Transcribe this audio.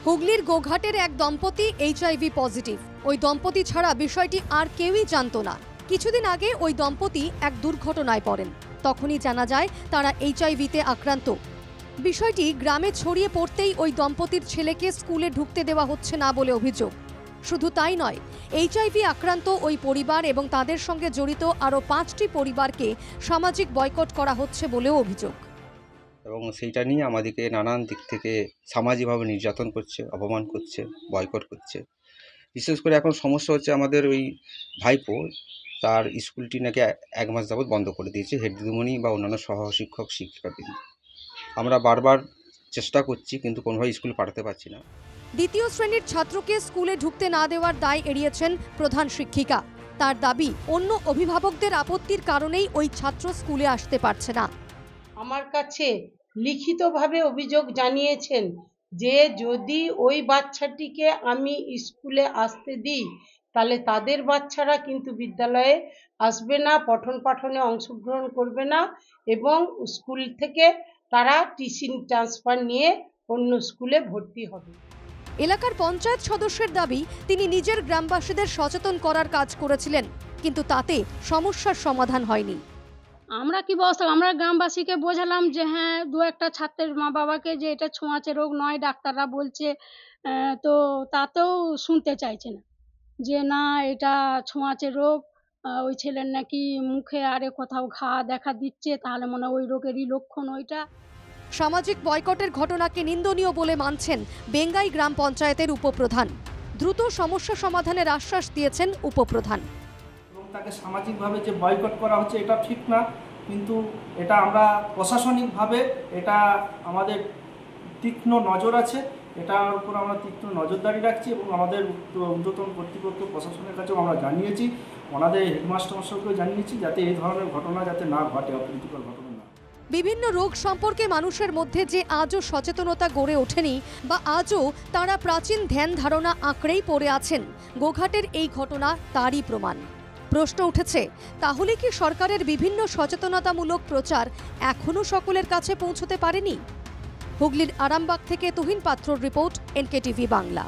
হুগলির গোঘাটের এক দম্পতি এইচআইভি পজিটিভ। ওই দম্পতি ছাড়া বিষয়টি আর কেউই জানতো না। কিছুদিন আগে ওই দম্পতি এক দুর্ঘটনায় পড়েন। তখনই জানা যায় তারা এইচআইভিতে আক্রান্ত। বিষয়টি গ্রামে ছড়িয়ে পড়তেই ওই দম্পতির ছেলেকে স্কুলে ঢুকতে দেওয়া হচ্ছে না বলে অভিযোগ। শুধু তাই নয়, এইচআইভি আক্রান্ত ওই পরিবার এবং তাদের সঙ্গে জড়িত আরও 5টি পরিবারকে সামাজিক বয়কট করা হচ্ছে বলেও অভিযোগ। এবং সেইটা নিয়ে আমাদেরকে নানান দিক থেকে সামাজিকভাবে নির্যাতন করছে, অপমান করছে, বয়কট করছে। বিশেষ করে এখন সমস্যা হচ্ছে আমাদের ওই ভাইপো, তার স্কুলটি নাকি 1 মাস যাবৎ বন্ধ করে দিয়েছে হেড দিদিমণি বা অন্যান্য সহশিক্ষক শিক্ষিকাদের। আমরা বারবার চেষ্টা করছি কিন্তু কোনোভাবে স্কুল পাঠাতে পারছি না। দ্বিতীয় শ্রেণীর ছাত্রকে স্কুলে ঢুকতে না দেওয়ার দায় এড়িয়েছেন প্রধান শিক্ষিকা। তার দাবি, অন্য অভিভাবকদের আপত্তির কারণেই ওই ছাত্র স্কুলে আসতে পারছে না। আমার কাছে লিখিতভাবে অভিযোগ জানিয়েছেন যে যদি ওই বাচ্চাটিকে আমি স্কুলে আসতে দিই তাহলে তাদের বাচ্চারা কিন্তু বিদ্যালয়ে আসবে না, পঠন পাঠনে অংশগ্রহণ করবে না এবং স্কুল থেকে তারা টিসি ট্রান্সফার নিয়ে অন্য স্কুলে ভর্তি হবে। এলাকার পঞ্চায়েত সদস্যের দাবি, তিনি নিজের গ্রামবাসীদের সচেতন করার কাজ করেছিলেন, কিন্তু তাতে সমস্যার সমাধান হয়নি। আমরা কি ব্যবস্থা, আমরা গ্রামবাসীকে বোঝালাম যে হ্যাঁ, 2-1টা ছাত্রের মা বাবাকে যে এটা ছোঁয়াচে রোগ নয়, ডাক্তাররা বলছে, তো তাতেও শুনতে চাইছে না যে না এটা ছোঁয়াচে রোগ। ওই ছেলের নাকি মুখে আরে কোথাও ঘা দেখা দিচ্ছে, তাহলে মনে হয় ওই রোগেরই লক্ষণ ওইটা। সামাজিক বয়কটের ঘটনাকে নিন্দনীয় বলে মানছেন বেঙ্গাই গ্রাম পঞ্চায়েতের উপপ্রধান। দ্রুত সমস্যা সমাধানের আশ্বাস দিয়েছেন উপপ্রধান। এবং তাকে সামাজিকভাবে যে বয়কট করা হচ্ছে এটা ঠিক না, কিন্তু এটা আমরা প্রশাসনিকভাবে এটা আমাদের তীক্ষ্ণ নজর আছে, এটার উপর আমরা তীক্ষ্ণ নজরদারি রাখছি এবং আমাদের ঊর্ধ্বতন কর্তৃপক্ষ প্রশাসনের কাছেও আমরা জানিয়েছি, ওনাদের হেডমাস্টার মশাইকেও জানিয়েছি যাতে এই ধরনের ঘটনা যাতে না ঘটে, অপ্রীতিকর ঘটনা না। বিভিন্ন রোগ সম্পর্কে মানুষের মধ্যে যে আজও সচেতনতা গড়ে ওঠেনি বা আজও তারা প্রাচীন ধ্যান ধারণা আঁকড়েই পড়ে আছেন, গোঘাটের এই ঘটনা তারই প্রমাণ। প্রশ্ন উঠেছে, তাহলে কি সরকারের বিভিন্ন সচেতনতামূলক প্রচার এখনও সকলের কাছে পৌঁছতে পারেনি? হুগলির আরামবাগ থেকে তুহিন পাত্রর রিপোর্ট, NKTV বাংলা।